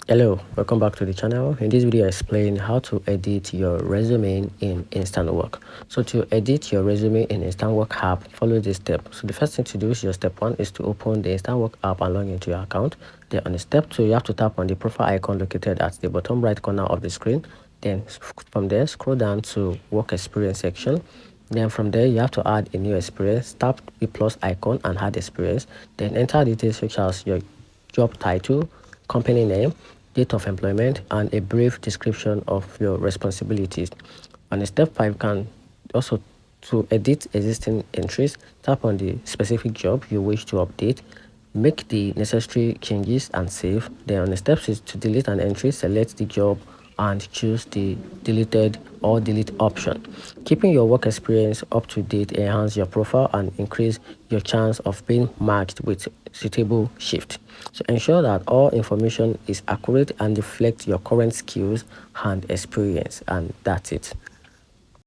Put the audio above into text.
Hello, welcome back to the channel. In this video I explain how to edit your resume in Instawork. So to edit your resume in Instawork app, follow this step. So the first thing to do is your step 1 is to open the Instawork app and log into your account. Then on the step 2 you have to tap on the profile icon located at the bottom right corner of the screen. Then from there scroll down to work experience section. Then from there you have to add a new experience. Tap the plus icon and add experience. Then enter details such as your job title, company name, date of employment, and a brief description of your responsibilities. On step 5, you can also, to edit existing entries, tap on the specific job you wish to update, make the necessary changes and save. Then on the step 6, to delete an entry, select the job and choose the deleted or delete option. Keeping your work experience up to date enhance your profile and increase your chance of being matched with suitable shift. So ensure that all information is accurate and reflects your current skills and experience, and that's it.